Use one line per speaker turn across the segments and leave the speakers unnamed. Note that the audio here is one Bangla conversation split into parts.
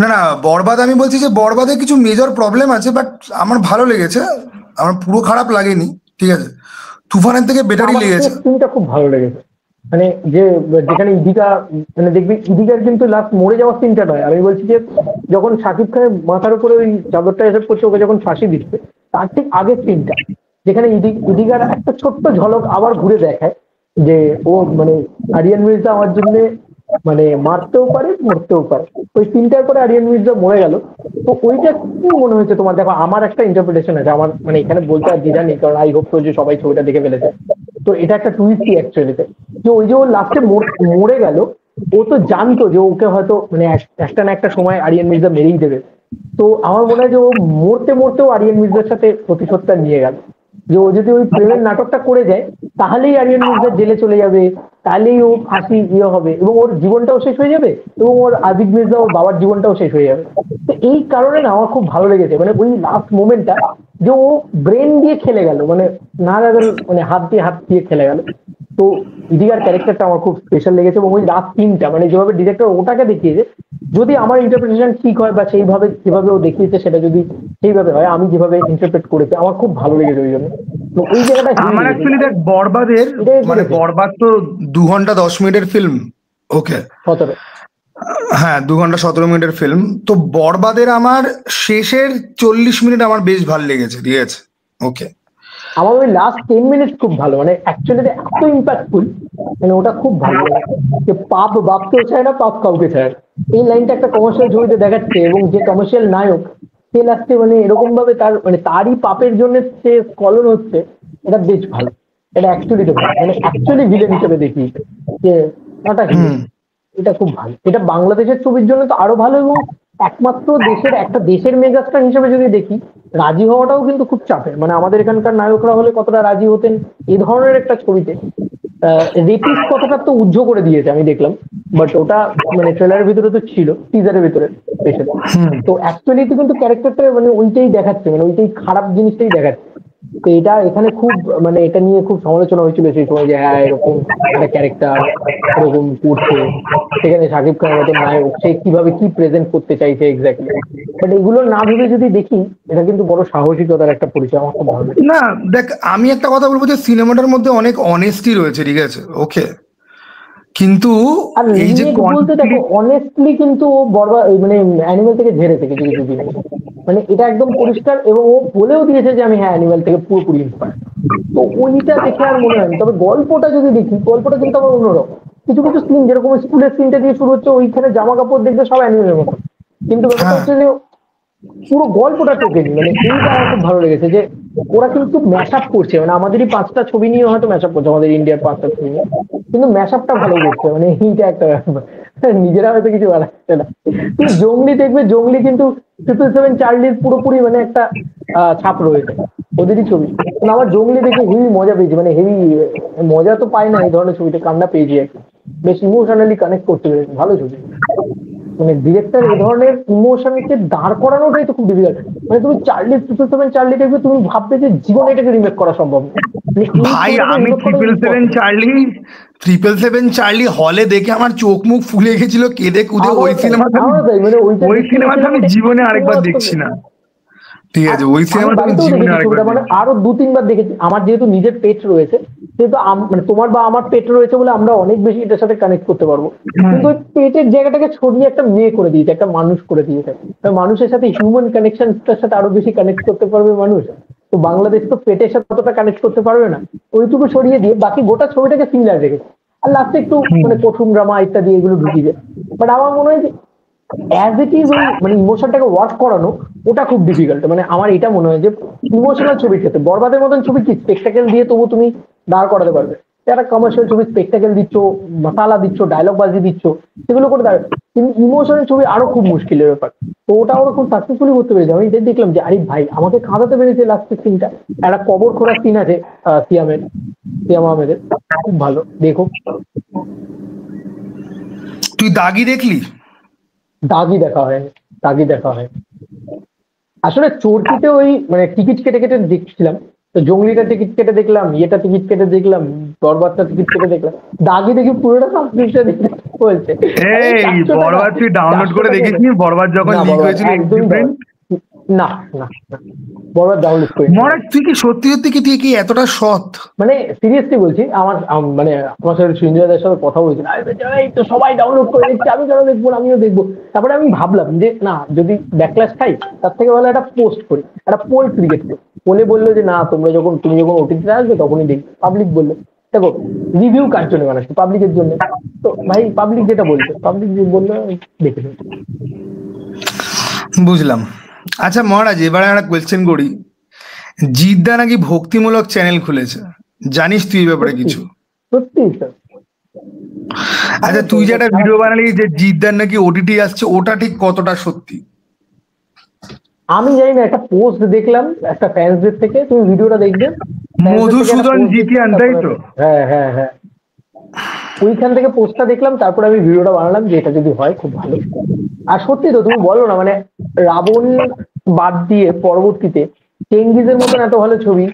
না না, বরবাদ আমি বলছি যে বরবাদে কিছু মেজর প্রবলেম আছে, বাট আমার ভালো লেগেছে, আমার পুরো খারাপ লাগেনি, ঠিক আছে। তুফানের থেকে বেটারই
আমার
লেগেছে।
শেষ সিনটা খুব ভালো লেগেছে, মানে যে যেখানে ইদিকা, মানে দেখবি ইদিকার কিন্তু লাস্ট মরে যাওয়ার সিনটা নয়, আমি বলছি যে যখন শাকিব খানের মাথার উপরে ওই চাদরটা এসে পড়ছে, ওকে যখন ফাঁসি দিচ্ছে তার ঠিক আগের সিনটা, যেখানে ইদিকার একটা ছোট্ট ঝলক আবার ঘুরে দেখায় যে ও মানে আরিয়ান মির্জা আমার জন্য মানে মারতেও পারে মরতেও পারে। ওই সিনটার পরে আরিয়ান মির্জা মরে গেল। তো ওইটা কি মনে হয়েছে তোমার? দেখো আমার একটা ইন্টারপ্রিটেশন আছে, আমার মানে এখানে বলতে আর দ্বিধা নেই, কারণ আই হোপ তো যে সবাই ছবিটা দেখে ফেলেছে। তো এটা একটা টুইস্টই অ্যাকচুয়ালিতে, যে ওই যে ও লাস্টে মরে গেল, ও তো জানতো যে ওকে হয়তো মানে একটা না একটা সময় আরিয়ান মির্জা মেরেই দেবে। তো আমার মনে হয় যে ও মরতে মরতেও আরিয়ান মির্জার সাথে প্রতিশোধটা নিয়ে গেল, যে ও যদি ওই প্রেমের নাটকটা করে যায় তাহলেই আরিয়ান মির্জা জেলে চলে যাবে, তাহলেই ও ফাঁসি হবে এবং ওর জীবনটাও শেষ হয়ে যাবে, এবং ওর আবিদ মির্জা ওর বাবার জীবনটাও শেষ হয়ে যাবে। তো এই কারণে না আমার খুব ভালো লেগেছে, মানে ওই লাস্ট মোমেন্টটা যে ও ব্রেন দিয়ে খেলে গেল, মানে না মানে হাত দিয়ে খেলে গেল। তো ইদিকার ক্যারেক্টারটা আমার খুব স্পেশাল লেগেছে, এবং ওই লাস্ট সিনটা মানে যেভাবে ডিরেক্টর ওটাকে দেখিয়েছে, যদি আমার ইন্টারপ্রিটেশন ঠিক হয় বা সেইভাবে যেভাবে ও দেখিয়েছে সেটা যদি সেইভাবে হয়, আমি যেভাবে ইন্টারপ্রেট করেছি আমার খুব ভালো লেগেছে ওই জন্য। তো ওই জায়গাটা হেভি
আমার
লেগেছে,
অ্যাকচুয়ালি দেখ বরবাদের,
এটাই
মানে
লেগেছে।
বরবাদ তো 2 ঘন্টা 10 মিনিটের ফিল্ম, ওকে।
17।
হ্যাঁ, 2 ঘন্টা 17 মিনিটের ফিল্ম। তো বরবাদের আমার শেষের 40 মিনিট আমার বেশ ভালো লেগেছে, ঠিক আছে, ওকে।
আমার ওই লাস্ট 10 মিনিট খুব ভালো, মানে অ্যাকচুয়ালি এত ইম্প্যাক্টফুল, মানে ওটা খুব ভালো লাগে। যে পাপ বাপকেও চায় না, পাপ কাউকে চায় না, এই লাইনটা একটা কমার্শিয়াল ছবিতে দেখাচ্ছে, এবং যে কমার্শিয়াল নায়ক সে লাস্টে মানে এরকম ভাবে তার মানে তারই পাপের জন্য সে স্খলন হচ্ছে, এটা বেশ ভালো। এটা অ্যাকচুয়ালি তো ভালো, মানে অ্যাকচুয়ালি ভিলেন হিসেবে দেখি যে নটা হিরো।
হুম।
এটা খুব ভালো, এটা বাংলাদেশের ছবির জন্য তো আরো ভালো, এবং একমাত্র দেশের একটা দেশের মেগাস্টার হিসেবে যদি দেখি, রাজি হওয়াটাও কিন্তু খুব চাপের, মানে আমাদের এখানকার নায়করা হলে কতটা রাজি হতেন এই ধরনের একটা ছবিতে। রেপিস্ট কথাটা তো উজ্জ্ব করে দিয়েছে আমি দেখলাম, বাট ওটা মানে ট্রেলারের ভিতরে তো ছিল, টিজারের ভিতরে স্পেশালি। তো অ্যাকচুয়ালি তো কিন্তু ক্যারেক্টারটা মানে ওইটাই দেখাচ্ছে, মানে ওইটাই খারাপ জিনিসটাই দেখাচ্ছে। তো এটা এখানে খুব মানে এটা নিয়ে খুব সমালোচনা হয়েছিল সেই সময়, যে হ্যাঁ এরকম একটা ক্যারেক্টার এরকম করছে, সেখানে শাকিব খানের মতো নায়ক সে কিভাবে কি প্রেজেন্ট করতে চাইছে এক্স্যাক্টলি। বাট এগুলো না ভেবে যদি দেখি, এটা কিন্তু বড় সাহসিকতার একটা পরিচয়, আমার খুব ভালো লাগে।
না দেখ, আমি একটা কথা বলবো যে সিনেমাটার মধ্যে অনেক অনেস্টি রয়েছে, ঠিক আছে, ওকে। কিন্তু
আর
এই যে
রিমেক বলতে দেখো
কনফ্লিক্ট,
অনেস্টলি কিন্তু ও বরবার মানে অ্যানিমেল থেকে ঝেড়েছে কিছু কিছু জিনিস, মানে এটা একদম পরিষ্কার, এবং ও বলেও দিয়েছে যে আমি হ্যাঁ অ্যানিমেল থেকে পুরোপুরি ইন্সপায়ার। তো ওইটা দেখে আর মনে হয়নি, তবে গল্পটা যদি দেখি গল্পটা কিন্তু আবার অন্যরকম। কিছু কিছু সিন যেরকম স্কুলের সিনটা দিয়ে শুরু হচ্ছে, ওইখানে জামা কাপড় দেখবে সব অ্যানিমেলের মতো, কিন্তু ব্যাপারটা
হ্যাঁ
হচ্ছে যে পুরো গল্পটা টোকেনি, মানে এইটা আমার খুব ভালো লেগেছে যে ওরা কিন্তু ম্যাশ আপ করছে, মানে আমাদেরই 5টা ছবি নিয়ে হয়তো ম্যাশ আপ করছে, আমাদের ইন্ডিয়ার 5টা ছবি নিয়ে, কিন্তু ম্যাশ আপটা ভালো করছে, মানে এইটা একটা ব্যাপার। নিজেরা হয়তো কিছু বানাচ্ছে না। তুমি জঙ্গলি দেখবে, জঙ্গলি কিন্তু 777 চার্লির পুরোপুরি মানে একটা ছাপ রয়েছে, ওদেরই ছবি। কিন্তু আমার জঙ্গলি দেখে হেভি মজা পেয়েছি, মানে হেভি মজা তো পায় না এই ধরনের ছবিতে, কান্না পেয়েছি একটা, বেশ ইমোশনালি কানেক্ট করতে পেরেছি, ভালো ছবি। মানে ডিরেক্টর এ ধরনের ইমোশনকে দাঁড় করানোটাই তো খুব ডিফিকাল্ট। মানে তুমি 777 চার্লি দেখবে, তুমি ভাববে যে জীবনে এটাকে রিমেক করা সম্ভব না, মানে এই
ভাই,
ছবিটাকে
আমি
রিমেক করা
777 চার্লি হলে দেখে আমার চোখ মুখ ফুলে গেছিল কেঁদে কুদে।
আমারও তাই, আমারও তাই, মানে ওইটা
ওই
দেখতে
সিনেমাটা
গেছিলাম
আমি
এটা
জীবনে আরেকবার
শুধুমাত্র।
দেখছি না, ঠিক
আর
আছে, ওই
আমি
সিনেমাটা আমি
বাড়িতেও
জীবনে
দেখেছি
আরেকবার
ছবিটা, মানে
দেখছি।
আরো 2-3 বার দেখেছি। আমার যেহেতু নিজের পেট রয়েছে, সেহেতু মানে তোমার বা আমার পেট রয়েছে বলে আমরা অনেক বেশি এটার সাথে কানেক্ট করতে পারবো।
হ্যাঁ।
কিন্তু ওই পেটের জায়গাটাকে ছড়িয়ে একটা মেয়ে করে দিয়েছে, একটা মানুষ করে দিয়েছে। মানুষের সাথে হিউম্যান কানেকশনটার সাথে আরো বেশি কানেক্ট করতে পারবে মানুষ। তো বাংলাদেশ তো পেটের সাথে অতটা কানেক্ট করতে পারবে না, ওইটুকু সরিয়ে দিয়ে বাকি গোটা ছবিটাকে সিমিলার রেখেছে। আর লাস্টে একটু মানে কঠুন ড্রামা ইত্যাদি এগুলো ঢুকিয়ে যায়। বাট আমার মনে হয় যে অ্যাজ ইট ইজ ওই মানে ইমোশনটাকে ওয়ার্ক করানো, ওটা খুব ডিফিকাল্ট। মানে আমার এটা মনে হয় যে ইমোশনাল ছবির ক্ষেত্রে বরবাদের মতন ছবি কি স্পেকটাকেল দিয়ে তবু তুমি দাঁড় করাতে পারবে, একটা কমার্শিয়াল ছবি স্পেকটাকেল দিচ্ছ, মশালা দিচ্ছ, ডায়লগ বাজি দিচ্ছ, সেগুলো করে দাঁড়াবে। কিন্তু ইমোশনাল ছবি আরো খুব মুশকিলের ব্যাপার। তো ওটা ওরা খুব সাকসেসফুলি করতে পেরেছে। আমি এটাই দেখলাম যে আরে ভাই আমাকে কাঁদাতে পেরেছে লাস্টের সিনটা, একটা কবর খোঁড়ার সিন আছে সিয়াম আহমেদের, খুব ভালো, দেখো।
তুই দাগি দেখলি?
দাগি দেখা হয়নি, দাগি দেখা হয়। আসলে চরকিতে ওই মানে টিকিট কেটে কেটে দেখছিলাম, তো জঙ্গলিটা টিকিট কেটে দেখলাম, ইয়েটা টিকিট কেটে দেখলাম, বরবাদটা টিকিট কেটে দেখলাম, দাগি দেখি পুরোটা সাবস্ক্রিপশন বলছে আরে
এই
400 টাকা,
বরবাদ তুই ডাউনলোড
400
করে
টাকা
দেখেছিস? বরবাদ যখন
না
লিক
বরবাদ
হয়েছিল
একদমই
ডিফারেন্ট।
না না না, বরবাদ ডাউনলোড করি
মহারাজ তুই কি সত্যি সত্যি কি তুই কি এতটা সৎ?
মানে সিরিয়াসলি বলছি, মানে আমার সাথে সঞ্জয়দার সাথে কথা বলছিল, এই তো সবাই ডাউনলোড করে দেখছি, আমি কেন দেখবো না, আমিও দেখবো। তারপরে আমি ভাবলাম যে না, যদি ব্যাকল্যাশ খাই তার থেকে ভালো একটা পোস্ট করি, একটা পোল ক্রিয়েট করি। পোলে বললো যে না, তুমি যখন ওটিটিতে আসবে তখনই দেখবে। পাবলিক বললো দেখো রিভিউ কার জন্য বানাচ্ছি, পাবলিকের জন্য। তো ভাই পাবলিক যেটা বলছে, পাবলিক যে বললো দেখে নিই।
বুঝলাম। আচ্ছা মহারাজ, এবারে একটা কোয়েশ্চেন করি। জিদ্দা নাকি ভক্তিমূলক চ্যানেল খুলেছে, জানিস তুই এই ব্যাপারে
সত্যি
কিছু?
সত্যি স্যার।
আচ্ছা তুই যে একটা ভিডিও বানালি যে জিদ্দার নাকি ওটিটি আসছে, ওটা ঠিক কতটা সত্যি?
আমি জানি না, একটা পোস্ট দেখলাম একটা ফ্যান্সদের থেকে, তুমি ভিডিওটা দেখবে।
মধুসূদন জিতিয়ান, তাই তো?
হ্যাঁ হ্যাঁ হ্যাঁ, ওইখান থেকে পোস্টটা দেখলাম, তারপরে আমি ভিডিওটা বানালাম যে এটা যদি হয় খুব ভালো। আর সত্যি তো তুমি বলো না, মানে রাবণ বাদ দিয়ে পরবর্তীতে চেঙ্গিজের মতন এত ভালো ছবি,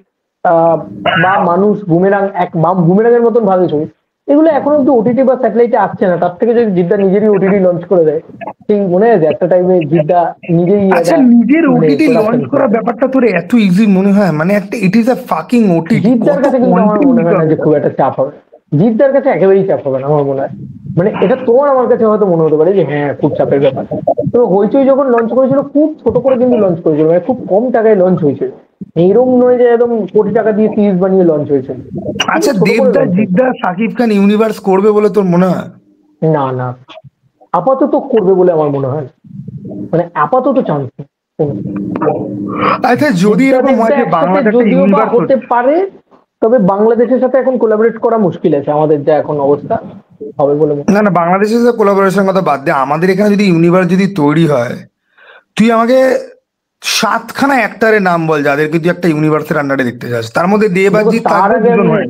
বা মানুষ বুমেরাঙের মতন ভালো ছবি, এগুলো এখন অব্দি ওটিটি বা স্যাটেলাইটে আসছে না। তার থেকে যদি জিদ্দা নিজেরই ওটিটি লঞ্চ করে দেয়, সেই মনে আছে একটা টাইমে জিদ্দা নিজেই
আচ্ছা নিজের ওটিটি লঞ্চ করার ব্যাপারটা তোর এত ইজি মনে হয়? মানে একটা it is a fucking OTT,
জিদ্দার
কত
কাছে কিন্তু আমার
কন্টেন্ট
মনে
দিতে
হয় না
হবে।
যে খুব একটা চাপ হবে। জিদ্দার কাছে একেবারেই চাপ হবে না আমার মনে হয়। মানে এটা তোমার আমার কাছে হয়তো মনে হতে পারে যে হ্যাঁ খুব চাপের ব্যাপার, তো হইচই যখন লঞ্চ করেছিল খুব ছোট করে কিন্তু লঞ্চ করেছিল, মানে খুব কম টাকায় লঞ্চ হয়েছিল। এইরকম নয় যে একদম কোটি টাকা দিয়ে সিরিজ বানিয়ে লঞ্চ হয়েছিল।
আচ্ছা
ছোট করে
দেবদা
লঞ্চ হয়েছিল।
জিদ্দা সাকিব খান ইউনিভার্স করবে বলে তোর মনে হয়?
না না, আপাতত করবে বলে আমার মনে হয় না। মানে আপাতত চান্স নেই।
আচ্ছা যদি এরকম হয় যে বাংলাদেশে একটা
যদিও বা
ইউনিভার্স
হতে পারে, তবে বাংলাদেশের সাথে এখন কোলাবরেট করা মুশকিল আছে, আমাদের যা এখন অবস্থা হবে বলে মনে হয়
না না, বাংলাদেশের সাথে কোলাবোরেশন কথা বাদ দে, আমাদের এখানে যদি ইউনিভার্স যদি তৈরি হয়, তুই আমাকে 7খানা অ্যাক্টরের নাম বল যাদেরকে তুই একটা ইউনিভার্সের আন্ডারে দেখতে চাস। তার মধ্যে
দেখো,
দেবাজিৎ
তার
থাকবে,
আগে
দুজন
আমি
হয়।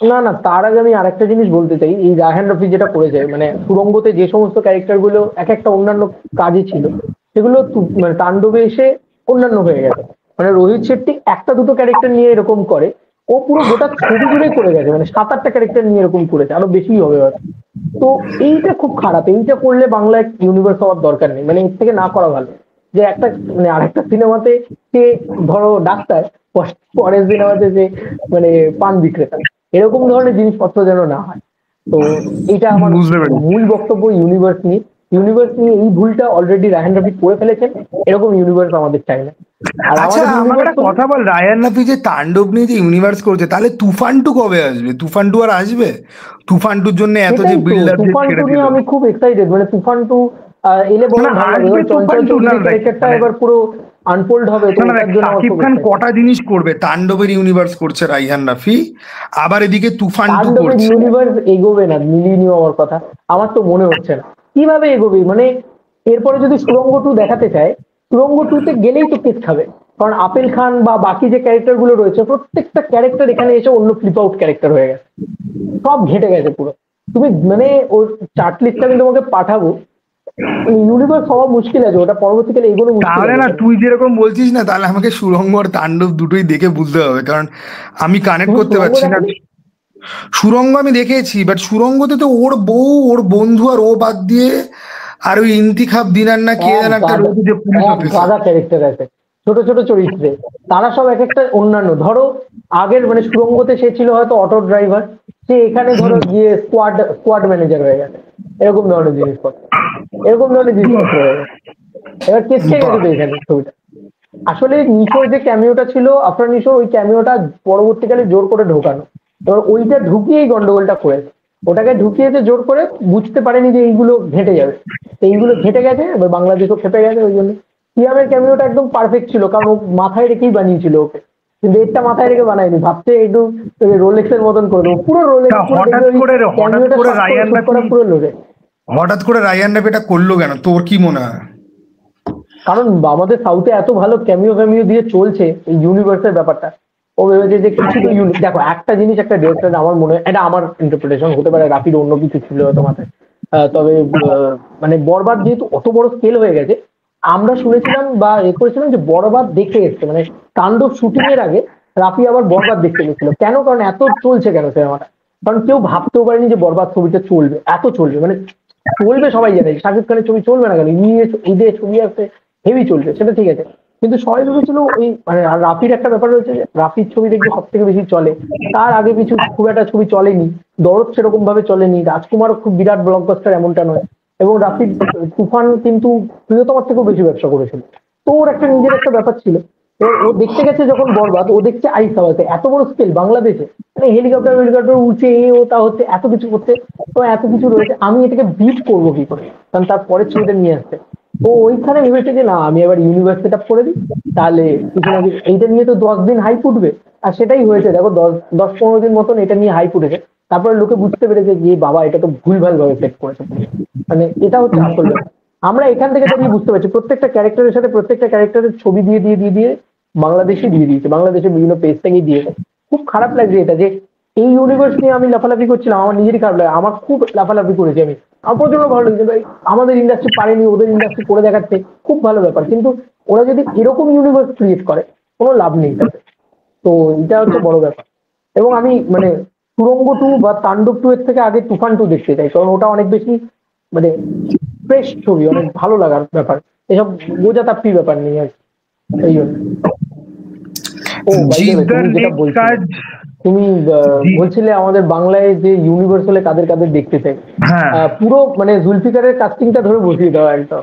না না, তার আগে আমি আরেকটা জিনিস বলতে চাই। এই রায়হান রফি যেটা করেছে, মানে সুড়ঙ্গতে যে সমস্ত ক্যারেক্টার গুলো এক একটা অন্যান্য কাজে ছিল, সেগুলো মানে তাণ্ডবে এসে অন্যান্য হয়ে গেছে। মানে রোহিত শেট্টি একটা দুটো ক্যারেক্টার নিয়ে এরকম করে, ও পুরো গোটা ছবি জুড়ে করে গেছে, মানে 7-8টা ক্যারেক্টার নিয়ে এরকম করেছে, আরো বেশি হবে হয়তো। তো এইটা খুব খারাপ, এইটা করলে বাংলায় ইউনিভার্স হওয়ার দরকার নেই, মানে এর থেকে না করা ভালো। যে একটা মানে আরেকটা সিনেমাতে সে ধরো ডাক্তার, পরের সিনেমাতে যে মানে পান বিক্রেতা, এরকম ধরনের জিনিসপত্র যেন না হয়। তো এটা আমার
বুঝতে পেরেছি।
মূল বক্তব্য ইউনিভার্স নিয়ে এই ভুলটা অলরেডি রায়হান রফি করে ফেলেছেন। এরকম ইউনিভার্স আমাদের চাই না। আর
আচ্ছা
আমাদের
আমাকে
ইউনিভার্স
একটা কথা বল, রায়ান রাফি যে তাণ্ডব নিয়ে যে ইউনিভার্স করছে, তাহলে তুফান টু কবে আসবে? তুফান টু আর আসবে? তুফান টুর জন্য এত যে
সেটাই তো,
বিল্ড আপ যে
তুফান
ছেড়ে
টু
দিল।
নিয়ে আমি খুব এক্সাইটেড। মানে তুফান টু এলে বরং
না
ভালো লাগবে,
আসবে
এবার
তুফান
চঞ্চল
টু, না
চৌধুরী
দেখ
ক্যারেক্টারটা
মানে,
এবার পুরো আনফোল্ড হবে, তো
না না দেখ,
ওটার জন্য আমার
সাকিব
খুব
খান
excited।
কটা জিনিস করবে, তাণ্ডবের ইউনিভার্স করছে রাইহান রাফি, আবার এদিকে তুফান টু
তাণ্ডবের
করছে।
ইউনিভার্স এগোবে না, মিলিয়ে নিও আমার কথা। আমার তো মনে হচ্ছে না কিভাবে এগোবে। মানে এরপরে যদি সুড়ঙ্গ টু দেখাতে চায়, সুড়ঙ্গ টুতে গেলেই তো কেস খাবে। কারণ আপেল খান বা বাকি যে ক্যারেক্টার গুলো রয়েছে, প্রত্যেকটা ক্যারেক্টার এখানে এসে অন্য ফ্লিপ আউট ক্যারেক্টার হয়ে গেছে, সব ঘেটে গেছে পুরো। তুমি মানে ওর চার্ট লিস্টটা আমি তোমাকে পাঠাবো। ইউনিভার্স হওয়া মুশকিল আছে, ওটা পরবর্তীকালে এগুলো মুশকিল
তাহলে
আছে।
না তুই যেরকম বলছিস না, তাহলে আমাকে সুরঙ্গ আর তাণ্ডব দুটোই দেখে বুঝতে হবে, কারণ আমি কানেক্ট
তুমি
করতে
সুড়ঙ্গ
পারছি না।
দেখোনি?
সুরঙ্গ আমি দেখেছি, বাট সুরঙ্গতে তো ওর বউ, ওর বন্ধু আর ও বাদ দিয়ে আর ওই ইন্তিখাব দিনার না কে
এক
যেন একটা
গাদা,
রয়েছে যে পুলিশ
এক
অফিসার।
গাদা ক্যারেক্টার আছে ছোট ছোট চরিত্রে, তারা সব এক একটা অন্যান্য। ধরো আগের মানে সুড়ঙ্গতে সে ছিল হয়তো অটো ড্রাইভার, সে এখানে ধরো গিয়ে স্কোয়াড ম্যানেজার হয়ে গেছে, এরকম ধরনের জিনিসপত্র, এরকম ধরনের জিনিসপত্র হয়ে গেছে। এবার কেসকে গেছে তো এখানে ছবিটা। আসলে নিশোর যে ক্যামিওটা ছিল, আফরান নিশো, ওই ক্যামিওটা পরবর্তীকালে জোর করে ঢোকানো। এবার ওইটা ঢুকিয়েই গন্ডগোলটা করেছে, ওটাকে ঢুকিয়েছে জোর করে, বুঝতে পারেনি যে এইগুলো ঘেটে যাবে। তো এইগুলো ঘেটে গেছে, এবার বাংলাদেশও খেপে গেছে। ওই জন্য সিয়ামের ক্যামিওটা একদম পারফেক্ট ছিল, কারণ ও মাথায় রেখেই বানিয়েছিল ওকে, কিন্তু এটা মাথায় রেখে বানায়নি, ভাবছে একটু রোলেক্সের মতন করে দেবো, পুরো রোলেক্স,
তা
পুরো
হঠাৎ
দেখবে ওই
করে
ক্যামিওটা
রায়ান
শুট করা
রাফি,
পুরো লোরে।
হঠাৎ করে রায়ান রাফি এটা করলো কেন, তোর কি মনে হয়?
কারণ আমাদের সাউথে এত ভালো ক্যামিও দিয়ে চলছে এই ইউনিভার্সের ব্যাপারটা, ও ভেবেছে যে কিছু তো ইউনিক। দেখো একটা জিনিস, একটা ডিরেক্টর, আমার মনে হয় এটা আমার ইন্টারপ্রিটেশন হতে পারে, রাফির অন্য কিছু ছিল হয়তো মাথায়। তবে মানে বরবাদ যেহেতু অত বড় স্কেল হয়ে গেছে, আমরা শুনেছিলাম বা করেছিলাম যে বরবাদ দেখে এসছে, মানে তাণ্ডব শুটিং এর আগে রাফি আবার বরবাদ দেখতে গেছিল কেন, কারণ এত চলছে কেন সিনেমাটা, কারণ কেউ ভাবতেও পারেনি যে বরবাদ ছবিটা চলবে, এত চলবে, মানে চলবে সবাই জানে শাকিব খানের ছবি চলবে না কেন, ঈদে ছবি আসছে হেভি চলবে, সেটা ঠিক আছে, কিন্তু সবাই ভেবেছিল ওই মানে, আর রাফির একটা ব্যাপার রয়েছে যে রাফির ছবি দেখবে সব থেকে বেশি চলে, তার আগে কিছু খুব একটা ছবি চলেনি, দরদ সেরকম ভাবে চলেনি, রাজকুমারও খুব বিরাট ব্লকবাস্টার এমনটা নয়, এবং রাফির তুফান কিন্তু প্রিয়তমার থেকেও বেশি ব্যবসা করেছিল, তো ওর একটা নিজের একটা ব্যাপার ছিল। এবার ও দেখতে গেছে যখন বরবাদ, ও দেখছে আইস হাওয়াতে এত বড় স্কেল বাংলাদেশে, মানে হেলিকপ্টার উঠছে, এ ও তা হচ্ছে, এত কিছু করছে, তো এত কিছু রয়েছে, আমি এটাকে বিট করবো কি করে, কারণ তার পরের ছবিটা নিয়ে আসছে, তো ওইখানে ভেবেছে যে না আমি এবার ইউনিভার্স সেট আপ করে দিই, তাহলে কিছু না কিছু এইটা নিয়ে তো 10 দিন হাইপ উঠবে, আর সেটাই হয়েছে, দেখো 10-15 দিন মতন এটা নিয়ে হাইপ উঠেছে, তারপরে লোকে বুঝতে পেরেছে যে বাবা এটা তো ভুলভাল ভাবে সেট করেছে, মানে এটা হচ্ছে আসল ব্যাপার। আমরা এখান থেকে দাঁড়িয়ে বুঝতে পারছি প্রত্যেকটা ক্যারেক্টারের সাথে প্রত্যেকটা ক্যারেক্টারের ছবি দিয়ে বাংলাদেশে দিয়ে দিয়েছে, বাংলাদেশের বিভিন্ন পেজ থেকেই দিয়েছে, খুব খারাপ লাগছে এটা যে এই ইউনিভার্স নিয়ে আমি লাফালাফি করছিলাম, আমার নিজেরই খারাপ লাগে, আমার খুব লাফালাফি করেছি আমি, আমার প্রচন্ড ভালো লাগছে ভাই, আমাদের ইন্ডাস্ট্রি পারেনি ওদের ইন্ডাস্ট্রি করে দেখাচ্ছে, খুব ভালো ব্যাপার, কিন্তু ওরা যদি এরকম ইউনিভার্স ক্রিয়েট করে কোনো লাভ নেই তাতে, তো এটা হচ্ছে বড় ব্যাপার। এবং আমি মানে সুড়ঙ্গ 2 বা তাণ্ডব 2 এর থেকে আগে তুফান 2 দেখতে চাই, কারণ ওটা অনেক বেশি মানে ফ্রেশ ছবি, অনেক ভালো লাগার ব্যাপার, এসব বোঝাতাপ্তির ব্যাপার নেই আর কি, এই জন্য। ও বাই দ্য ওয়ে,
জিদ্দার
তুমি যেটা
নেক্সট
বলছিলে,
কাজ।
তুমি বলছিলে আমাদের বাংলায় যে ইউনিভার্স হলে কাদের কাদের দেখতে চাই,
হ্যাঁ,
পুরো মানে জুলফিকারের কাস্টিংটা ধরে বসিয়ে দেওয়া একদম,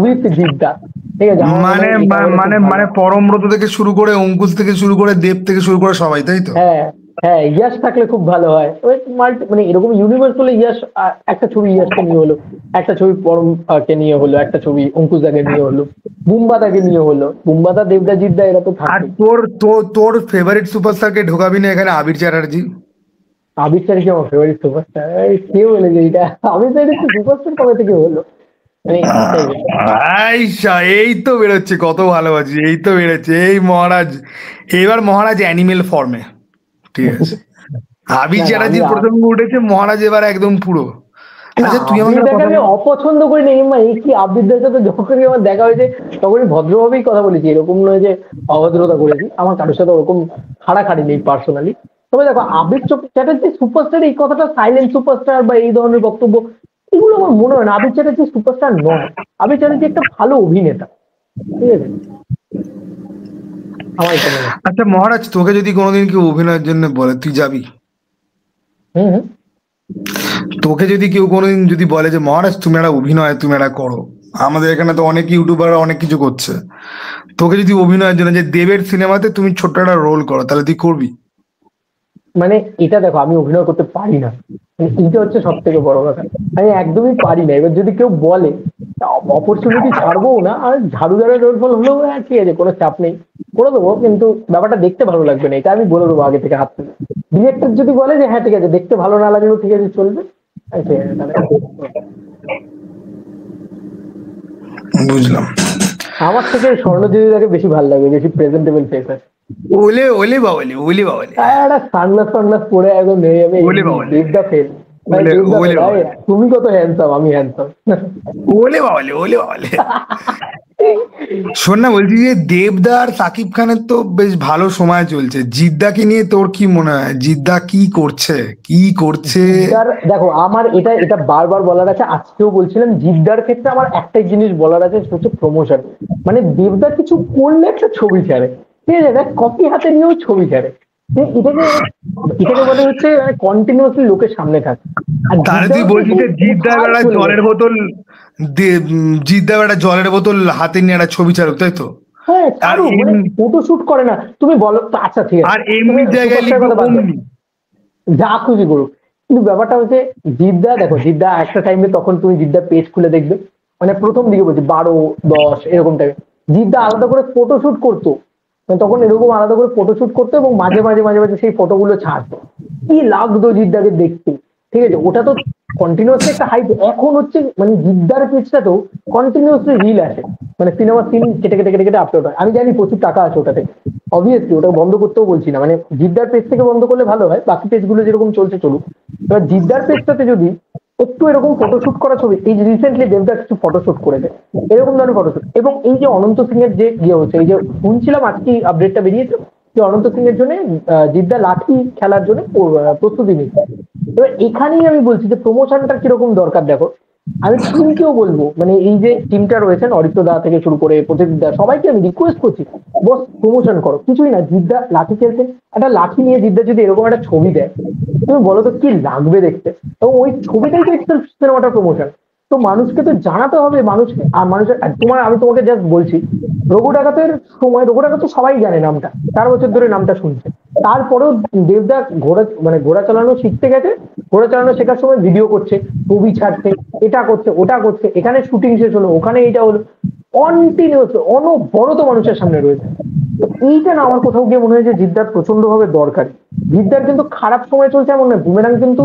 উইথ জিদ্দা, ঠিক আছে, আমার মনে
মানে
হয় এটা হলে খুব
মানে
ভালো
মানে
হয়।
পরমব্রত থেকে শুরু করে অঙ্কুশ থেকে শুরু করে দেব থেকে শুরু করে সবাই, তাই তো?
হ্যাঁ, হ্যাঁ, ইয়াশ থাকলে খুব ভালো হয়, ওই মানে এরকম ইউনিভার্স হলে ইয়াশ, একটা ছবি ইয়াশকে নিয়ে হলো, একটা ছবি পরম কে নিয়ে হলো, একটা ছবি অঙ্কুশদাকে নিয়ে হলো, বুম্বাদাকে নিয়ে হলো, বুম্বাদা দেবদা জিদ্দা এরা তো
আর
থাকবেই।
তোর তোর তোর ফেভারিট সুপারস্টারকে ঢোকাবি না এখানে? আবির চ্যাটার্জি।
আবির কি আমার ফেভারিট সুপারস্টার, কে বলেছে এটা, আবির চারিকে সুপারস্টার কবে থেকে হলো, মানে এটাই ব্যাপার।
আইসা, এই তো বেরোচ্ছে, কত ভালোবাসি, এই তো বেরোচ্ছে, এই মহারাজ, এবার মহারাজ অ্যানিমেল ফর্মে, ঠিক আছে। আবির
না না আমি
চ্যাটার্জির প্রসঙ্গ উঠেছে, মহারাজ এবার একদম পুরো।
না
আচ্ছা তুই আমাকে
আবির
একটা
দাকে
কথা
আমি
বল।
অপছন্দ করি না, এমা এই কি আবিরদার সাথে যখনই আমার দেখা হয়েছে তখনই ভদ্রভাবেই কথা বলেছি, এরকম নয় যে অভদ্রতা করেছি, আমার কারোর সাথে ওরকম খাড়াখাড়ি নেই পার্সোনালি। তবে দেখো চ্যাটার্জি সুপারস্টার, এই কথাটা সাইলেন্ট সুপারস্টার বা এই ধরনের বক্তব্য, এগুলো আমার মনে হয় না, আবির চ্যাটার্জি সুপারস্টার নয়, আবির চ্যাটার্জি একটা ভালো অভিনেতা, ঠিক আছে, আমার এটা মনে হয়।
আচ্ছা মহারাজ, তোকে যদি কোনোদিন কেউ অভিনয়ের জন্য বলে, তুই যাবি?
হুম হুম।
তোকে যদি কেউ কোনোদিন যদি বলে যে মহারাজ তুমি একটা অভিনয় তুমি একটা করো, আমাদের এখানে তো অনেক ইউটিউবার অনেক কিছু করছে, তোকে যদি অভিনয়ের জন্য যে দেবের সিনেমাতে তুমি ছোট্ট একটা রোল করো, তাহলে তুই করবি?
মানে এটা দেখো আমি অভিনয় করতে পারি না, মানে এইটা হচ্ছে সব থেকে বড় কথা, আমি একদমই পারি না, এবার যদি কেউ বলে অপরচুনিটি ছাড়বো না, আর ঝাড়ুদারের রোল ফল হলেও ঠিক আছে কোনো চাপ নেই, করে দেবো, কিন্তু ব্যাপারটা দেখতে ভালো লাগবে না, এটা আমি বলে দেবো আগে থেকে হাত থেকে। ডিরেক্টর যদি বলে যে হ্যাঁ ঠিক আছে দেখতে ভালো না লাগলেও ঠিক আছে চলবে, ঠিক আছে তাহলে
বুঝলাম।
আমার থেকে স্বর্ণজয়ীদাকে বেশি ভালো লাগে, বেশি প্রেজেন্টেবল ফেস আছে,
ওলে ওলে বাবালে, ওলে বাবালে,
একটা সানগ্লাস ফানগ্লাস পরে একদম নেমে যাবে,
ওলে বাবালে,
দেবদা ফেল, ভাই
ওলে
দেবদা
ওলে
ফেল, আরে
বাবালে,
তুমি কত হ্যান্ডসাম আমি হ্যান্ডসাম।
ওলে বাবালে, ওলে বাবালে। শোন না, বলছি যে দেবদা আর সাকিব খানের তো বেশ ভালো সময় চলছে, জিদ্দাকে নিয়ে তোর কি মনে হয়? জিদ্দা কি করছে, কি করছে?
জিদ্দার দেখো আমার এটা এটা বারবার বলার আছে, আজকেও বলছিলাম জিদ্দার ক্ষেত্রে আমার একটাই জিনিস বলার আছে, সেটা হচ্ছে প্রমোশন, মানে দেবদা কিছু করলে একটা ছবি ছাড়ে, ঠিক আছে, দেখ কপি হাতে নিয়েও ছবি ছাড়ে, এটাকে এটাকে বলে হচ্ছে কন্টিনিউয়াসলি লোকের সামনে থাকে, আর
তাহলে
জিদ্দা
তুই
হচ্ছে
বলছিস
কি
যে জিদ্দা
কোথায়
বেড়া
চলে
জলের
গেছে।
বোতল, জিদ্দা বেড়া জলের বোতল হাতে নিয়ে একটা ছবি ছাড়ুক, তাই তো?
হ্যাঁ
আর
ছাড়ুক, মানে ফটো শুট করে না, তুমি বলো তো, আচ্ছা ঠিক আছে,
আর
তুমি
এমনির জায়গায়
সুপারস্টার
লিখবে
কথা বাদ দাও,
অমনি।
যা খুশি করুক, কিন্তু ব্যাপারটা হচ্ছে জিদ্দা, দেখো জিদ্দা একটা টাইমে, তখন তুমি জিদ্দার পেজ খুলে দেখবে, মানে প্রথম দিকে বলছি 12-10 এরকম টাইমে জিদ্দা আলাদা করে ফটোশুট করতো, মানে তখন এরকম আলাদা করে ফটোশুট করতো এবং মাঝে মাঝে মাঝে মাঝে সেই ফটোগুলো ছাড়তো, কি লাগতো জিদ্দাকে দেখতে, ঠিক আছে, ওটা তো কন্টিনিউয়াসলি একটা হাইপ, এখন হচ্ছে মানে জিদ্দার পেজটাতেও কন্টিনিউয়াসলি রিল আসে, মানে সিনেমা সিন কেটে কেটে কেটে কেটে আপলোড হয়, আমি জানি প্রচুর টাকা আছে ওটাতে, অবভিয়াসলি ওটা বন্ধ করতেও বলছি না, মানে জিদ্দার পেজ থেকে বন্ধ করলে ভালো হয়, বাকি পেজগুলো যেরকম চলছে চলুক, এবার জিদ্দার পেজটাতে যদি একটু এরকম ফটোশুট করা ছবি, এই যে রিসেন্টলি দেবদা কিছু ফটোশুট করেছে, এরকম ধরনের ফটোশুট, এবং এই যে অনন্ত সিং এর যে ইয়ে হচ্ছে, এই যে শুনছিলাম আজকে আপডেটটা বেরিয়েছে যে অনন্ত সিং এর জন্য জিদ্দা লাঠি খেলার জন্য প্রস্তুতি নিচ্ছে। এবার এখানেই আমি বলছি যে প্রমোশনটা কিরকম দরকার দেখো। আমি টিমকেও বলবো, মানে এই যে টিমটা রয়েছেন অরিত্র দা থেকে শুরু করে প্রতিদিন দা, সবাইকে আমি রিকোয়েস্ট করছি, বস প্রমোশন করো। কিছুই না, জিদ্দা লাঠি খেলছে, একটা লাঠি নিয়ে জিদ্দা যদি এরকম একটা ছবি দেয়, তুমি বলো তো কি লাগবে দেখতে। এবং ওই ছবিটাই তো এক্সেল সিনেমাটা প্রমোশন। তো মানুষকে তো জানাতে হবে, মানুষকে, আর মানুষের, তোমার আমি তোমাকে জাস্ট বলছি, রঘু ডাকাতের সময়, রঘু ডাকাত তো সবাই জানে নামটা, 4 বছর ধরে নামটা শুনছে। তারপরেও দেবদা ঘোড়া, মানে ঘোড়া চালানো শিখতে গেছে, ঘোড়া চালানো শেখার সময় ভিডিও করছে, ছবি ছাড়ছে, এটা করছে ওটা করছে, এখানে শুটিং শেষ হলো, ওখানে এইটা হলো, কন্টিনিউস অনবরত মানুষের সামনে রয়েছে। তো এইটা না আমার কোথাও গিয়ে মনে হয় যে জিদ্দার প্রচন্ড ভাবে দরকারি। জিদ্দার কিন্তু খারাপ সময় চলছে এমন নয়, বুমেরাং কিন্তু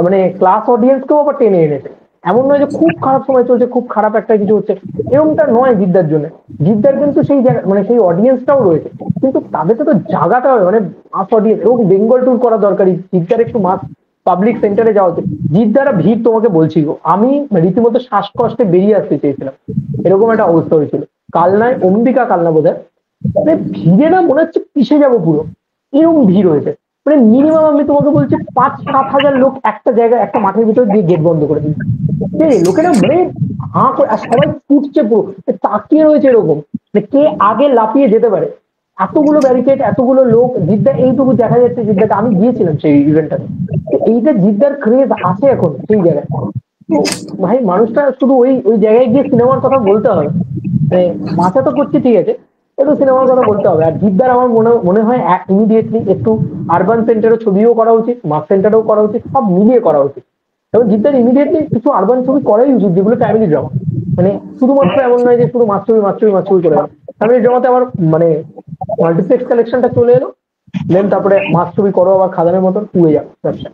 মানে ক্লাস অডিয়েন্সকেও আবার টেনে এনেছে। এমন নয় যে খুব খারাপ সময় চলছে, খুব খারাপ একটা কিছু হচ্ছে, এরকমটা নয় জিদ্দার জন্য। জিদ্দার কিন্তু সেই জায়গা, মানে সেই অডিয়েন্সটাও রয়েছে, কিন্তু তাদেরকে তো জাগাতে হবে, মানে মাস অডিয়েন্স, এবং বেঙ্গল ট্যুর করা দরকারি, জিদ্দার একটু মাস পাবলিক সেন্টারে যাওয়া উচিত। জিদ্দারা ভিড় তোমাকে বলছি গো, আমি রীতিমতো শ্বাসকষ্টে বেরিয়ে আসতে চেয়েছিলাম, এরকম একটা অবস্থা হয়েছিল। কালনায়, অম্বিকা কালনা বোধহয়, মানে ভিড়ে না মনে হচ্ছে পিছিয়ে যাবো পুরো, এরকম ভিড় হয়েছে। মানে মিনিমাম আমি তোমাকে বলছি 5-7 হাজার লোক একটা জায়গায়, একটা মাঠের ভিতর দিয়ে গেট বন্ধ করে দিচ্ছে। লোকেরা মানে হাঁ করে, আর সবাই ফুটছে পুরো, তাকিয়ে রয়েছে এরকম, মানে কে আগে লাফিয়ে যেতে পারে। এতগুলো ব্যারিকেড, এতগুলো লোক, জিদ্দা এইটুকু দেখা যাচ্ছে, জিদ্দাটা আমি গিয়েছিলাম সেই ইভেন্টটাতে, এইটা জিদ্দার ক্রেজ আছে এখন সেই জায়গায়। তো ভাই মানুষটা শুধু ওই ওই জায়গায় গিয়ে সিনেমার কথা বলতে হবে, মানে মাথা তো করছি ঠিক আছে, একটু সিনেমার কথা বলতে হবে। আর জিদ্দার আমার মনে মনে হয় ইমিডিয়েটলি একটু আরবান সেন্টারের ছবিও করা উচিত, মাস সেন্টারেও করা উচিত, সব মিলিয়ে করা উচিত। এবং জিদ্দার ইমিডিয়েটলি কিছু আরবান ছবি করাই উচিত, যেগুলো ফ্যামিলি ড্রামা, মানে শুধুমাত্র এমন নয় যে শুধু মাস ছবি মাস ছবি মাস ছবি করে গেল। ফ্যামিলি ড্রামাতে আমার মানে মাল্টিপ্লেক্স কালেকশনটা চলে এলো, দেন তারপরে মাস ছবি করো আবার খাদানের মতন উড়ে যাও ব্যবসা।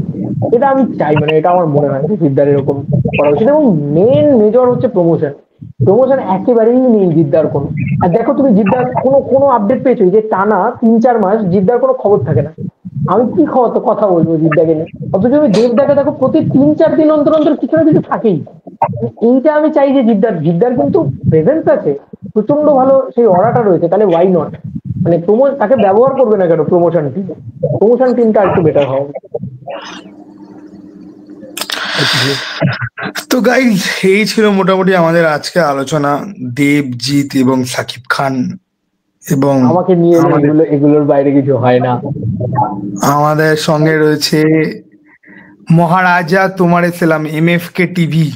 এটা আমি চাই, মানে এটা আমার মনে হয় যে জিদ্দার এরকম করা উচিত। এবং মেন মেজর হচ্ছে প্রমোশন, প্রমোশন একেবারেই নেই জিদ্দার কোনো। আর দেখো তুমি জিদ্দার কোনো কোনো আপডেট পেয়েছো যে টানা 3-4 মাস জিদ্দার কোনো খবর থাকে না। আমি কি খবর তো কথা বলবো জিদ্দাকে নিয়ে, অথচ আমি দেবদাকে দেখো প্রতি 3-4 দিন অন্তর অন্তর কিছু না কিছু থাকেই। এইটা আমি চাই যে জিদ্দার, জিদ্দার কিন্তু প্রেজেন্স আছে, প্রচন্ড ভালো সেই অরাটা রয়েছে, তাহলে ওয়াই নট, মানে তাকে ব্যবহার করবে না কেন প্রমোশন টিম, প্রমোশন টিমটা একটু বেটার হওয়া উচিত।
তো গাইজ, এই ছিল মোটামুটি আমাদের আজকে আলোচনা, দেবজিৎ এবং সাকিব খান, এবং
আমাকে নিয়ে
আমাদের
এগুলোর বাইরে কিছু হয় না।
আমাদের সঙ্গে রয়েছে মহারাজা তোমারে সেলাম, MFK টিভি।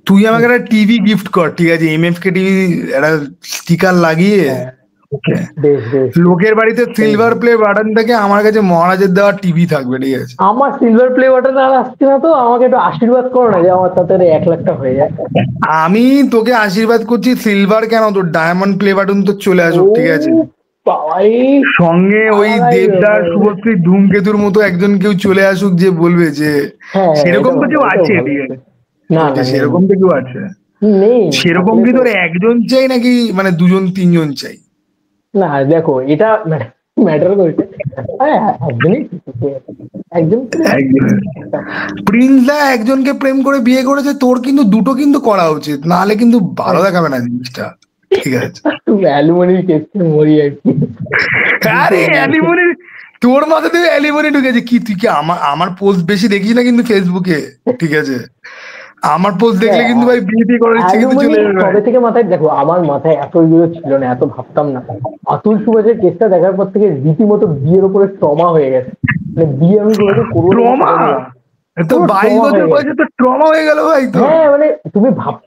তুই আমাকে একটা টিভি গিফট কর, ঠিক আছে? MFK টিভি একটা স্টিকার লাগিয়ে,
বেশ বেশ,
লোকের বাড়িতে সিলভার প্লে বাটন থেকে আমার কাছে মহারাজের দেওয়া টিভি থাকবে, ঠিক আছে?
আমার সিলভার প্লে বাটন আর আসছে না, তো আমাকে একটু আশীর্বাদ করো না যে আমার তাতে 1 লাখটা হয়ে যায়।
আমি তোকে আশীর্বাদ করছি, সিলভার কেন, তোর ডায়মন্ড প্লে বাটন তো চলে আসুক, ঠিক আছে?
বাবাই,
সঙ্গে ওই দেবদার, শুভশ্রী, ধূমকেতুর মতো একজন কেউ চলে আসুক, যে বলবে যে
হ্যাঁ
সেরকম তো কেউ
এটাও
আছে,
ভালো।
ঠিক আছে?
না
যে
না
সেরকম তো কেউ আছে,
নেই,
সেরকম কি তোর একজন চাই নাকি মানে 2-3 জন চাই?
না দেখো এটা ম্যাটার করছে, একজনই একজন
প্রিন্স দা একজনকে প্রেম করে বিয়ে করেছে, তোর কিন্তু দুটো কিন্তু করা উচিত, নাহলে কিন্তু ভালো দেখাবে না জিনিসটা, ঠিক আছে?
অ্যালুমিনির কেসে মরি আর কি।
আরে অ্যালিমনি, তোর মাথাতে অ্যালিমনি ঢুকেছে কি? তুই কি আমার আমার পোস্ট বেশি দেখিস না কিন্তু ফেসবুকে, ঠিক আছে? আমার পোস্ট দেখলে কিন্তু ভাই বিয়ে করার ইচ্ছে কিন্তু চলে যাবে।
কবে থেকে মাথায়, দেখো আমার মাথায় এত এগুলো ছিল না, এত ভাবতাম না। আতুল সুভাষের কেসটা দেখার পর থেকে রীতিমতো বিয়ের উপরে ট্রমা হয়ে গেছে, মানে বিয়ে আমি কোনোদিন করবো না।
ট্রমা? তো 22 বছর বয়সে তো ট্রমা হয়ে গেল ভাই তো।
হ্যাঁ মানে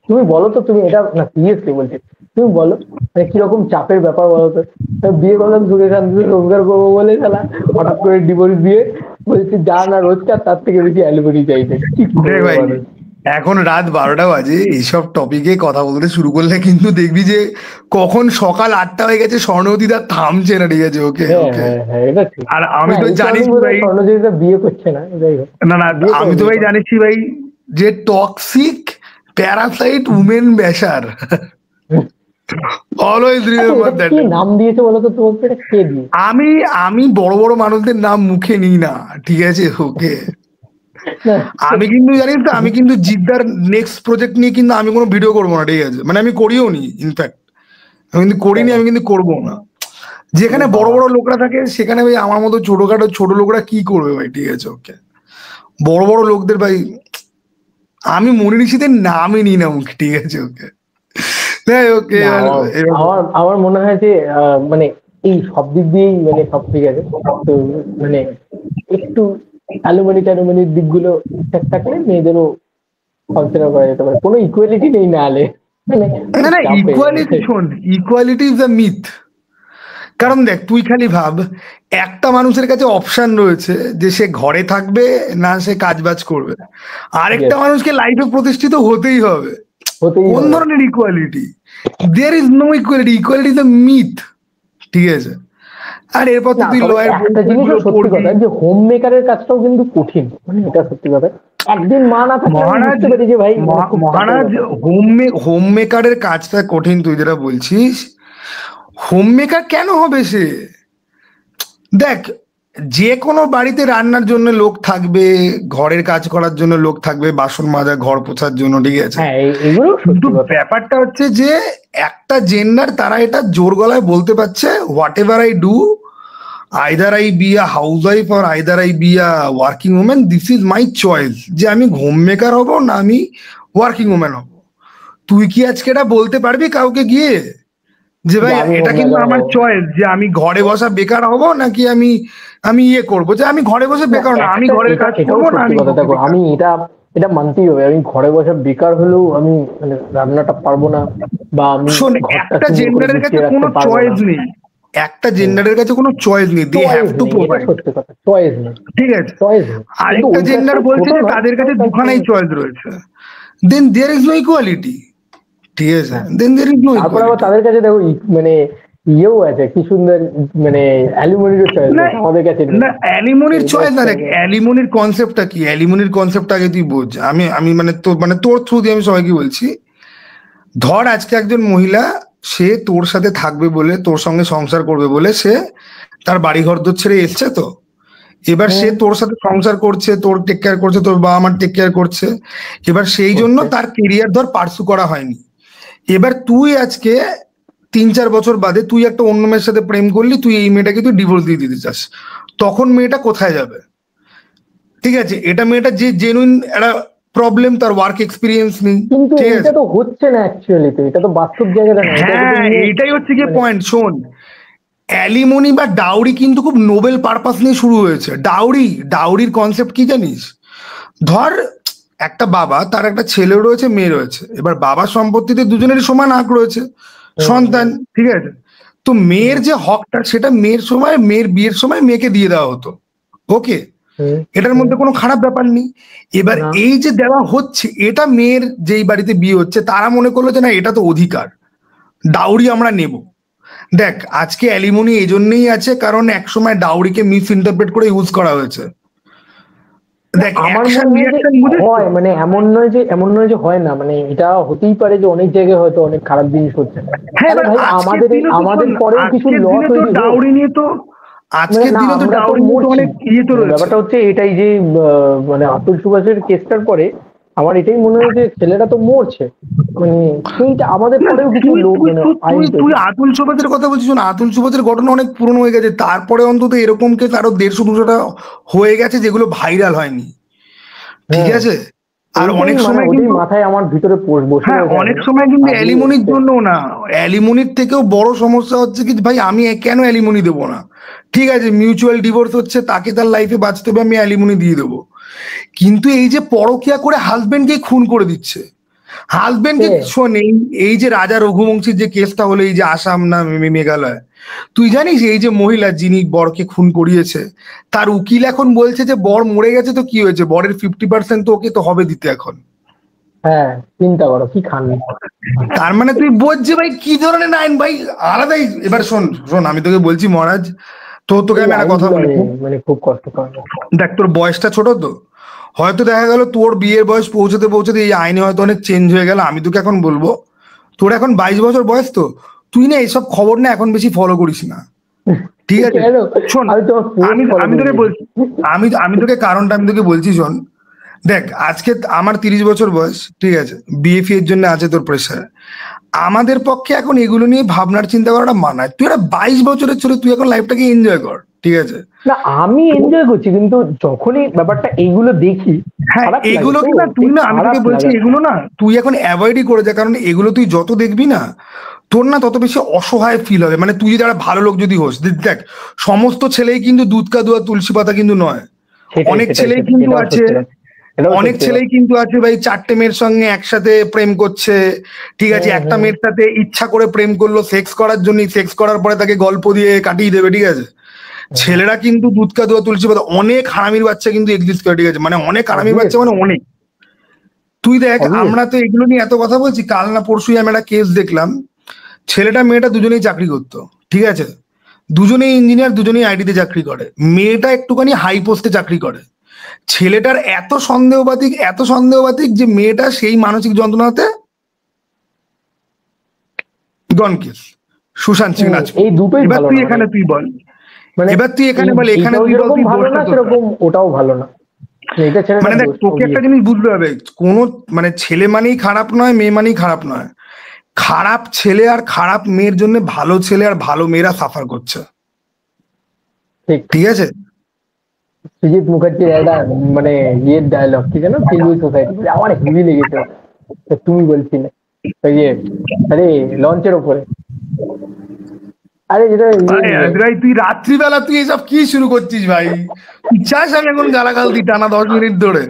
তুমি বলো তো, তুমি এটা না সিরিয়াসলি বলছি, তুমি বলো মানে কিরকম চাপের ব্যাপার বলো তো। বিয়ে করলাম সুখে শান্তিতে রোজগার করবো বলে, খেলা হঠাৎ করে ডিভোর্স দিয়ে বলছি যা না রোজগার তার থেকে বেশি অ্যালুমিনি চাইছে, কি করবে
ভাই
মানুষ।
এখন রাত 12টা বাজে, এইসব টপিকে কথা বলতে শুরু করলে কিন্তু দেখবি যে কখন সকাল 8টা হয়ে গেছে, স্বর্ণবতীদা থামছে না, ঠিক আছে? ওকে ওকে।
এটা ঠিক।
আর আমি তো জানিস ভাই,
স্বর্ণজয়িতা বিয়ে করছে না,
না না, আমি তো ভাই জানিস ভাই যে toxic parasite women basher, always remember that.
কি নাম দিয়েছে বলো তো তোমাকে, এটা কে দিয়ে?
আমি আমি বড় বড় মানুষদের নাম মুখে নিই না, ঠিক আছে? ওকে। আমি কিন্তু জানিস তো, আমি কিন্তু জিদ্দার নেক্সট প্রজেক্ট নিয়ে কিন্তু আমি কোনো ভিডিও করবো না, ঠিক আছে? মানে আমি করিও নি, ইনফ্যাক্ট আমি কিন্তু করিনি, আমি কিন্তু করবো না। যেখানে বড় বড় লোকরা থাকে সেখানে ভাই আমার মতো ছোটখাটো ছোট লোকরা কি করবে ভাই? ঠিক আছে, ওকে, বড় বড় লোকদের ভাই আমি মনে ঋষিদের নামই নিই না মুখে, ঠিক আছে, ওকে, ওকে।
না, আমার আমার মনে হয় যে মানে এই সব দিক দিয়েই মানে সব ঠিক আছে, তো মানে একটু অ্যালুমিনি ট্যালুমিনির দিকগুলো ঠিকঠাক থাকলে মেয়েদেরও কনসিডার করা যেতে পারে। কোনো ইকুয়ালিটি নেই না হলে, মানে
না না,
চাপে।
ইকুয়ালিটি, শোন, ইকুয়ালিটি ইজ আ মিথ। কারণ দেখ, তুই খালি ভাব, একটা মানুষের কাছে অপশন রয়েছে যে সে ঘরে থাকবে না সে কাজ বাজ করবে, আরেকটা
Yes,
মানুষকে লাইফে প্রতিষ্ঠিত হতেই হবে।
হতেই
কোন
হবে।
ধরনের equality? There is no equality, equality is a myth, ঠিক আছে। আর এরপর তো
না,
তুই
তবে
লয়ের
একটা জিনিসও সত্যি কথা যে হোম মেকারের কাজটাও কিন্তু কঠিন, মানে এটা সত্যি কথা। একদিন মা না থাকলে আমি
মহারাজ,
বুঝতে পারি যে ভাই মানে খুব চাপের
মহারাজ,
ব্যাপার।
হোম মেকারের কাজটা কঠিন তুই যেটা বলছিস, হোম মেকার কেন হবে সে? দেখ, যে কোনো বাড়িতে রান্নার জন্য লোক থাকবে, ঘরের কাজ করার জন্য লোক থাকবে, বাসন মাজা, ঘর পোছার জন্য, ঠিক আছে।
হ্যাঁ, এগুলো
কিন্তু
সত্যি কথা।
ব্যাপারটা হচ্ছে যে একটা জেন্ডার তারা এটা জোর গলায় বলতে পারছে, what ever I do, either I be a house wife or either I be a working woman, this is my choice, যে আমি হোম মেকার হব না আমি ওয়ার্কিং ওম্যান হব। তুই কি আজকে এটা বলতে পারবি কাউকে গিয়ে যে ভাই
আমি
এটা
হোম
কিন্তু
মেকার
আমার
হবো।
চয়েস, যে আমি ঘরে বসা বেকার হব নাকি আমি আমি ইয়ে করবো, যে আমি ঘরে বসে
না,
বেকার না, আমি
একটা
ঘরের
এটা
কাজ
এটাও
করবো না
সত্যি
আমি
কথা।
ঘরে
দেখো,
বেকার।
আমি এটা এটা মানতেই হবে, আমি ঘরে বসে বেকার হলেও আমি মানে রান্নাটা পারবো না, বা আমি
শোন,
ঘরটা
একটা
সুন্দর করে
জেন্ডারের কাছে
গুছিয়ে রাখতে
কোনো
পারবো না।
চয়েস নেই, একটা জেন্ডারের কাছে কোনো চয়েস নেই, দে হ্যাভ
চয়েস
টু
নেই, এটা
প্রোভাইড,
সত্যি কথা, চয়েস নেই।
ঠিক আছে।
চয়েস নেই, কিন্তু
আরেকটা
ওই
জেন্ডার
কাজটাও
বলছে
ছোট
যে
নয়,
তাদের কাছে
তার
দুখানাই
জন্য।
চয়েস রয়েছে, দেন দেয়ার ইজ নো ইকুয়ালিটি, ঠিক আছে,
হ্যাঁ,
দেন দেয়ার ইজ নো
তারপর আবার
ইকুয়ালিটি।
তাদের কাছে দেখো মানে ইয়েও আছে, কি সুন্দর মানে অ্যালুমিনিয়ামের চয়েস
না
রয়েছে, আমাদের কাছে নেই।
না, অ্যালিমনির
এটা
চয়েস না,
হচ্ছে
দেখ অ্যালিমনির কনসেপ্টটা কি, অ্যালিমনির কনসেপ্টটা আগে তুই বোঝ। আমি আমি মানে তোর থ্রু দিয়ে আমি সবাইকে বলছি, ধর আজকে একজন মহিলা, সে তোর সাথে থাকবে বলে, তোর সঙ্গে সংসার করবে বলে সে তার বাড়ি ঘর দর ছেড়ে এসছে, তো এবার সে
হুম,
তোর সাথে সংসার করছে, তোর টেক কেয়ার করছে, তোর বাবা মার টেক কেয়ার করছে, এবার সেই জন্য
করছে।
তার কেরিয়ার ধর পার্সু করা হয়নি। এবার তুই আজকে 3-4 বছর বাদে তুই একটা অন্য মেয়ের সাথে প্রেম করলি, তুই এই মেয়েটাকে তুই ডিভোর্স দিয়ে দিতে চাস, তখন মেয়েটা কোথায় যাবে? ঠিক আছে, এটা মেয়েটা যে জেনুইন একটা প্রবলেম, তার ওয়ার্ক এক্সপিরিয়েন্স নেই,
কিন্তু
ঠিক
এইটা
আছে।
তো হচ্ছে না অ্যাকচুয়ালি, তো এটা তো বাস্তব জায়গাটা না, এটাকে তো
হ্যাঁ,
নিয়ে
এটাই হচ্ছে গিয়ে
মানে
পয়েন্ট, শোন, অ্যালিমনি বা ডাউরি কিন্তু খুব নোবেল পারপাস নিয়ে শুরু হয়েছে। ডাউরির কনসেপ্ট কি জানিস? ধর একটা বাবা, তার একটা ছেলে রয়েছে, মেয়ে রয়েছে, এবার বাবার সম্পত্তিতে দুজনেরই সমান হক রয়েছে, সন্তান,
হুম,
ঠিক আছে। তো মেয়ের
হুম,
যে হকটা সেটা মেয়ের বিয়ের সময় মেয়েকে দিয়ে দেওয়া হতো, ওকে,
হুম,
এটার
হুম,
মধ্যে কোনো খারাপ ব্যাপার নেই। এবার
না,
এই যে দেওয়া হচ্ছে, এটা মেয়ের যেই বাড়িতে বিয়ে হচ্ছে তারা মনে করলো যে না এটা তো অধিকার, ডাউরি আমরা নেব। দেখ, আজকে অ্যালিমনি এই জন্যই আছে কারণ একসময় ডাউরিকে মিস ইন্টারপ্রেট করে ইউজ করা হয়েছে।
না,
দেখ,
আমার
অ্যাকশন
মনে হয় যে
রিয়াকশন বুঝিস তো?
হয়, মানে এমন নয় যে হয় না, মানে এটা হতেই পারে যে অনেক জায়গায় হয়তো অনেক খারাপ জিনিস হচ্ছে।
হ্যাঁ,
আরে
এবার
ভাই,
আজকের দিনে তো শোন,
আমাদের পরেও কিছু
আজকের
ল
দিনে তো
তৈরি হোক।
ডাউরি নিয়ে তো,
মানে
আজকের
না,
দিনে তো
আমরা তো
ডাউরি নিয়ে তো
মরছি,
অনেক ইয়ে তো
মানে
রয়েছে।
ব্যাপারটা হচ্ছে এটাই যে মানে আতুল সুভাষের কেসটার পরে আমার এটাই মনে হয় যে ছেলেরা তো মরছে, মানে সেইটা আমাদের
না,
পরেও কিছু
তুই
লোক
তুই
মানে
তুই তুই
আইন
তুই
তৈরি।
আতুল সুবাসের কথা বলছিস না, আতুল সুবাসের ঘটনা অনেক পুরনো হয়ে গেছে, তারপরে অন্তত এরকম কেস আরো 150-200টা হয়ে গেছে যেগুলো ভাইরাল হয়নি, ঠিক
হ্যাঁ,
আছে। আর
ওইটাই
অনেক
মানে
সময়
ওইটাই
কিন্তু,
মাথায় আমার ভিতরে বসে
হ্যাঁ,
রয়েছে
অনেক
এখনো।
সময় কিন্তু
ভাবি
অ্যালিমনির
হচ্ছে
জন্য না, অ্যালিমনির থেকেও বড় সমস্যা হচ্ছে কি ভাই, আমি কেন অ্যালিমনি দেবো না? ঠিক আছে, মিউচুয়াল ডিভোর্স হচ্ছে, তাকে তার লাইফে বাঁচতে হবে, আমি অ্যালিমনি দিয়ে দেবো। কিন্তু এই যে পরকিয়া করে হাজবেন্ডকে খুন করে দিচ্ছে, হাজবেন্ডকে,
কে?
শোন, এই যে রাজা রঘুবংশীর যে কেসটা হলো, এই যে আসাম না মেঘালয়, তুই জানিস এই যে মহিলা যিনি বরকে খুন করিয়েছে, তার উকিল এখন বলছে যে বর মরে গেছে তো কি হয়েছে, বরের 50% তো ওকে তো হবে দিতে এখন।
হ্যাঁ, চিন্তা করো কি খান।
তার মানে তুই বোঝ যে ভাই কি ধরনের আইন ভাই, আলাদাই। এবার শোন শোন, আমি তোকে বলছি মহারাজ, তোকে
এই
আমি একটা কথা
আইনগুলো
বলি,
মানে খুব কষ্টকর।
দেখ তোর বয়সটা ছোট তো, হয়তো দেখা গেল তোর বিয়ের বয়স পৌঁছতে পৌঁছতে এই আইনে হয়তো অনেক চেঞ্জ হয়ে গেল। আমি তোকে এখন বলবো, তোর এখন 22 বছর বয়স তো, তুই না এইসব খবর না এখন বেশি ফলো করিস না, ঠিক আছে।
কেন?
শোন,
আমি তোমার পোস্ট
আমি
ফলো
আমি
করে
তোকে
নিয়েছি।
বলছি, আমি তোকে কারণটা আমি তোকে বলছি, শোন, দেখ আজকে আমার 30 বছর বয়স, ঠিক আছে, বিএফি এর জন্য আছে তোর প্রেশার, আমাদের পক্ষে এখন এগুলো নিয়ে ভাবনার চিন্তা করাটা মানায়। তুই একটা 22 বছরের ছেলে, তুই এখন লাইফটাকে এনজয় কর, ঠিক আছে?
না আমি এনজয় করছি, কিন্তু যখনই ব্যাপারটা এইগুলো দেখি
হ্যাঁ,
খারাপ লাগে
এগুলো
তো,
কি না, তুই না, আমি
খারাপ
তোকে বলছি
লাগে।
এগুলো না তুই এখন অ্যাভয়েডই করে যা, কারণ এগুলো তুই যত দেখবি না তোর না তত বেশি অসহায় ফিল হবে। মানে তুই যদি একটা ভালো লোক যদি হোস, দেখ সমস্ত ছেলেই কিন্তু দুধ কা দুয়া তুলসী পাতা কিন্তু নয়।
সেটাই
অনেক
সেটাই
ছেলেই
সেটাই,
কিন্তু
এটাও
আছে,
সত্যি কথা, এটাও
অনেক
সত্যি
ছেলেই
কথা।
কিন্তু আছে ভাই 4টে মেয়ের সঙ্গে একসাথে প্রেম করছে, ঠিক আছে?
হুম
একটা
হুম।
মেয়ের সাথে ইচ্ছা করে প্রেম করলো সেক্স করার জন্য, সেক্স করার পরে তাকে গল্প দিয়ে কাটিয়ে দেবে, ঠিক আছে? ছেলেরা কিন্তু দুধ কা দুয়া তুলসী পাতা, অনেক হারামির বাচ্চা কিন্তু এক্সিস্ট করে, ঠিক আছে? মানে অনেক হারামির
অবভিয়াস
বাচ্চা, মানে অনেক। তুই দেখ,
অবভিয়াস।
আমরা তো এগুলো নিয়ে এত কথা বলছি, কাল না পরশুই আমি একটা কেস দেখলাম। ছেলেটা মেয়েটা দুজনেই চাকরি করতো, ঠিক আছে? দুজনেই ইঞ্জিনিয়ার, দুজনেই আইটিতে চাকরি করে। মেয়েটা একটুখানি হাই পোস্টে চাকরি করে। ছেলেটার এত সন্দেহবাতিক যে মেয়েটা সেই মানসিক যন্ত্রণাতে গনকেস সুশান্ত সিং রাজপুত।
এই দুটোই
এবার
ভালো
তুই
না, মানে
এখানে তুই বল,
মানে
এবার তুই এখানে বল, এখানে
এইটাও
তুই বল,
যেরকম
তুই
ভালো
দোষটা
না,
তোরটা।
সেরকম ওটাও ভালো না, মানে এটা
মানে
ছেলেটার
দেখ,
দোষ
তোকে একটা
অবভিয়াস।
জিনিস বুঝতে হবে, কোনো মানে ছেলে মানেই খারাপ নয়, মেয়ে মানেই খারাপ নয়। খারাপ ছেলে আর খারাপ মেয়ের জন্য ভালো ছেলে আর ভালো মেয়েরা সাফার করছে,
ঠিক।
ঠিক আছে?
সৃজিত মুখার্জির একটা মানে ইয়ের ডায়লগ, ঠিক আছে না, ফিল্মি সোসাইটি, আমার হেভি লেগেছে ওটা। তো তুমি বলছিলে ওই যে, আরে লঞ্চের ওপরে, আরে যেটা
আরে ভাই, তুই রাত্রিবেলা তুই এসব কি শুরু করছিস ভাই? তুই চাস আমি এখন গালাগাল দিই টানা 10 মিনিট ধরে?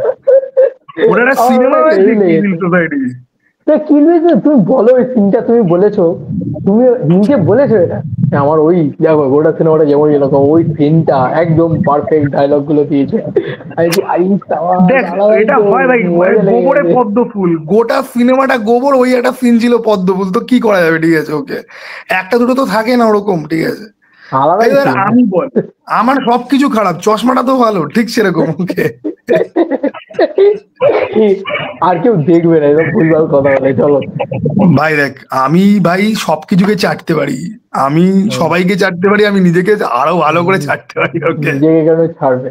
ওটা একটা
আমার
সিনেমা
ওটা
হয়েছে
হেভি লেগেছে।
কিভিল সোসাইটি।
তা কি হয়েছে তুমি বলো, ওই সিনটা তুমি বলেছো, তুমি নিজে বলেছো এটা, যে আমার ওই দেখো গোটা সিনেমাটা যেমন এরকম, ওই সিনটা একদম পারফেক্ট, ডায়লগ গুলো দিয়েছে। আমি কি আই সাবাস,
দেখ,
আলাদাই
এটা
তো
হয় ভাই,
মজা লেগে
গোবরে
গেছে।
পদ্ম ফুল, গোটা সিনেমাটা গোবর, ওই একটা সিন ছিল পদ্ম ফুল, তো কি করা যাবে, ঠিক আছে? ওকে, একটা দুটো তো থাকে না ওরকম, ঠিক আছে?
আলাদাই
এবার
সিন।
আমি বল, আমার সবকিছু খারাপ, চশমাটা তো ভালো, ঠিক সেরকম। ওকে,
আর কেউ দেখবে না এরকম ভুলভাল কথা বলে, চলো।
ভাই দেখ, আমি ভাই সবকিছুকে চাটতে পারি, আমি সবাইকে চাটতে পারি, আমি নিজেকে আরো ভালো করে চাটতে পারি। ওকে,
নিজেকে কেন ছাড়বে?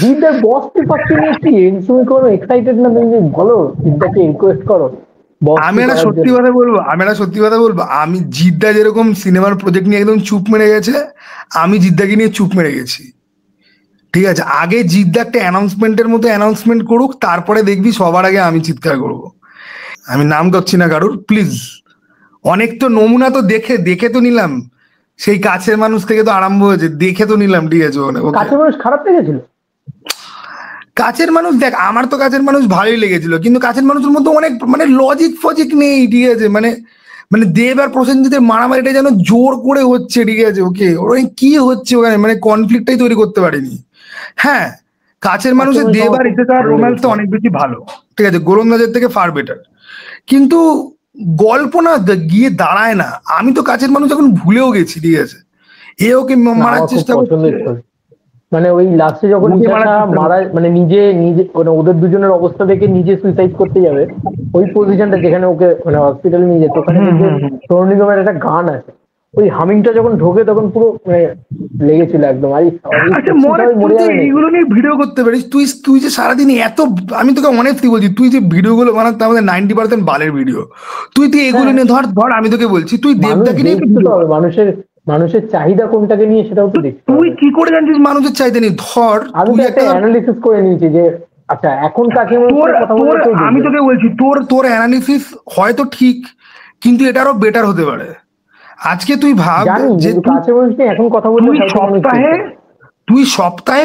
জিদ্দার বস পেপারকে নিয়ে কি তুমি কোনো এক্সাইটেড না? তুমি বলো, জিদ্দাকে রিকোয়েস্ট করো
আমি
বসটি
একটা
করার
সত্যি
জন্য।
কথা বলবো, আমি জিদ্দা যেরকম সিনেমার প্রজেক্ট নিয়ে একদম চুপ মেরে গেছে, আমি জিদ্দাকে নিয়ে চুপ মেরে গেছি, ঠিক আছে? আগে জিদ্দা একটা অ্যানাউন্সমেন্টের মতো অ্যানাউন্সমেন্ট করুক, তারপরে দেখবি সবার আগে আমি চিৎকার করবো। আমি নাম করছি না কারুর, প্লিজ। অনেক তো নমুনা তো দেখে দেখে তো নিলাম, সেই কাছের মানুষ থেকে তো আরম্ভ হয়েছে, দেখে তো নিলাম, ঠিক আছে? ওকে,
কাছে মানুষ খারাপ লেগেছিল?
কাছের মানুষ দেখ, আমার তো কাছের মানুষ ভালোই লেগেছিল, কিন্তু কাছের মানুষের মধ্যে অনেক মানে লজিক ফজিক নেই, ঠিক আছে? মানে মানে দেব আর প্রসেনজিতের মারামারিটা যেন জোর করে হচ্ছে, ঠিক আছে? ওকে, ওরা কি হচ্ছে ওখানে, মানে কনফ্লিক্টটাই তৈরি করতে পারেনি। হ্যাঁ, কাছের
কাছে
মানুষের
মানুষ
দেব
আমার
আর
খুব
ইসেতার
ভালো
রোম্যান্স তো
লেগেছিল।
অনেক বেশি ভালো, ঠিক আছে? গোলন্দাজের থেকে ফার বেটার, কিন্তু গল্প না গিয়ে দাঁড়ায় না। আমি তো কাছের মানুষ এখন ভুলেও গেছি, ঠিক আছে? এ ওকে
না
মারার
আমার খুব
চেষ্টা করছে,
পছন্দের ছবি, মানে ওই লাস্টে যখন
ওকে মারার
ইশাটা
চেষ্টা
মারা,
করছে।
মানে নিজে নিজে মানে ওদের দুজনের অবস্থা দেখে নিজে সুইসাইড করতে যাবে, ওই পজিশনটা যেখানে ওকে মানে হসপিটালে নিয়ে যেত, ওখানে
হুম
দেখবে
হুম হুম।
সোনু নিগমের একটা গান আছে, ওই হামিংটা যখন ঢোকে তখন পুরো মানে লেগেছিল একদম। আর এই
আচ্ছা
সত্যিটা
মনে,
ওই
তুই
মরে
তো
যাবে নাকি?
এইগুলো নিয়ে ভিডিও করতে পারিস, তুই তুই যে সারাদিন এত, আমি তোকে অনেস্টলি বলছি, তুই যে ভিডিওগুলো বানাতে আমাদের 90% বালের ভিডিও, তুই এগুলো
হ্যাঁ,
নিয়ে ধর ধর, আমি তোকে বলছি তুই
মানুষ
দেবদাকে নিয়ে একটু
দেখতে তো
ভিডিও
হবে,
বানা।
মানুষের মানুষের চাহিদা কোনটাকে নিয়ে সেটাও তো
তো
দেখতে
তুই
হবে।
কি করে জানছিস মানুষের চাইতে নেই? ধর
আমি
তুই
তো একটা
একটা ধর,
অ্যানালিসিস করে নিয়েছি যে আচ্ছা এখন কাছে
তোর
মানুষের কথা
তোর
বললে কেউ
আমি
দেখবে না।
তোকে বলছি, তোর তোর অ্যানালিসিস হয়তো ঠিক, কিন্তু এটা আরো বেটার হতে পারে। আজকে তুই ভাব
জানি,
যে
কিন্তু
তুই
কাছে মানুষ নিয়ে এখন কথা বললে
তুই
হয়তো মানুষ
সপ্তাহে
দেখবে না।
তুই সপ্তাহে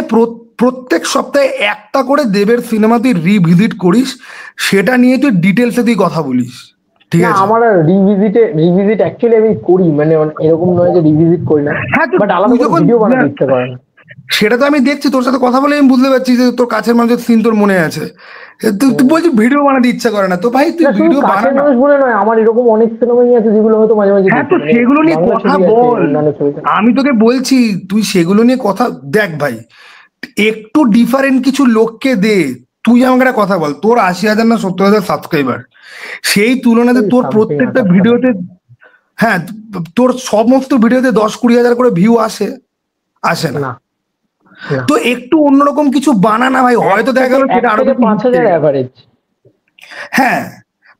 প্রত্যেক সপ্তাহে একটা করে দেবের সিনেমা তুই রিভিজিট করিস, সেটা নিয়ে তুই ডিটেলসে তুই কথা বলিস, ঠিক
না
আছে?
আমার রিভিজিট অ্যাকচুয়ালি আমি করি, মানে এরকম নয় যে রিভিজিট করি না,
হ্যাঁ, তো
বাট আলাদা
তুই
করে
যখন
ভিডিও বানাতে ইচ্ছে করে না।
সেটা তো আমি দেখছি তোর সাথে কথা বলে, আমি বুঝতে পারছি যে তোর কাছের মানুষের সিন তোর মনে আছে। তুই তুই
হুম।
বলছিস ভিডিও বানাতে ইচ্ছা করে না, তো ভাই তুই
না শুধু
ভিডিও বানা
কাছের
না।
মানুষ বলে নয়, আমার এরকম অনেক সিনেমাই আছে যেগুলো হয়তো মাঝে মাঝে
হ্যাঁ,
দেখি,
তো
মানে
সেগুলো নিয়ে
বাংলা
কথা
ছবি আছে,
বল,
অন্যান্য ছবি আছে।
আমি তোকে বলছি তুই সেগুলো নিয়ে কথা দেখ ভাই, একটু ডিফারেন্ট কিছু লোককে দে। তুই আমাকে একটা কথা বল, তোর 80,000 না 70,000 সাবস্ক্রাইবার, সেই তুলনাতে
এই
তোর
সামথিং
প্রত্যেকটা
28,000।
ভিডিওতে, হ্যাঁ, তোর সমস্ত ভিডিওতে 10-20 হাজার করে ভিউ আসে, আসে না?
না না,
তো একটু অন্যরকম কিছু বানা না ভাই,
এক
হয়তো দেখা
থেকে
গেল
এক
সেটা আরো
থেকে
বেশি
পাঁচ
হিট
হাজার
খেয়ে গেল।
অ্যাভারেজ।
হ্যাঁ,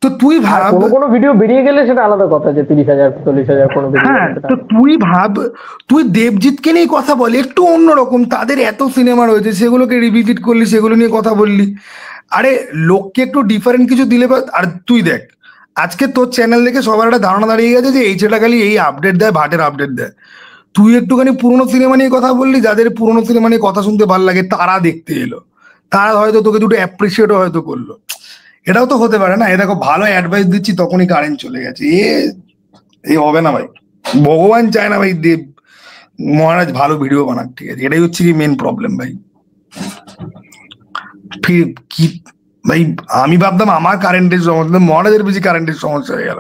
তো তুই
আর
ভাব,
কোনো কোনো ভিডিও বেরিয়ে গেলে সেটা আলাদা কথা, যে 30,000 40,000 কোনো বেরিয়ে
হ্যাঁ,
গেলে সেটা
তো তুই ভাব, তুই দেবজিৎকে নিয়ে কথা বল একটু অন্যরকম, তাদের এত সিনেমা রয়েছে সেগুলোকে রিভিজিট করলি, সেগুলো নিয়ে কথা বললি। আরে লোককে একটু ডিফারেন্ট কিছু দিলে আর তুই দেখ, আজকে তোর চ্যানেল দেখে সবার একটা ধারণা দাঁড়িয়ে গেছে যে এই ছেলেটা খালি এই আপডেট দেয়, ভাটের আপডেট দেয়। তুই একটুখানি পুরোনো সিনেমা নিয়ে কথা বললি, যাদের পুরোনো সিনেমা নিয়ে কথা শুনতে ভালো লাগে তারা দেখতে এলো, তারা হয়তো তোকে দুটো অ্যাপ্রিসিয়েটও হয়তো করলো। এটাও তো হতে পারে না। এ দেখো ভালো অ্যাডভাইস দিচ্ছি তখনই কারেন্ট চলে গেছে, এ হবে না ভাই। ভগবান চায় না ভাই দেব মহারাজ ভালো ভিডিও বানাক, ঠিক আছে, এটাই হচ্ছে কি মেন প্রবলেম ভাই। কি ভাই, আমি ভাবতাম আমার কারেন্টের সমস্যা, মহারাজের বেশি কারেন্টের সমস্যা হয়ে গেল।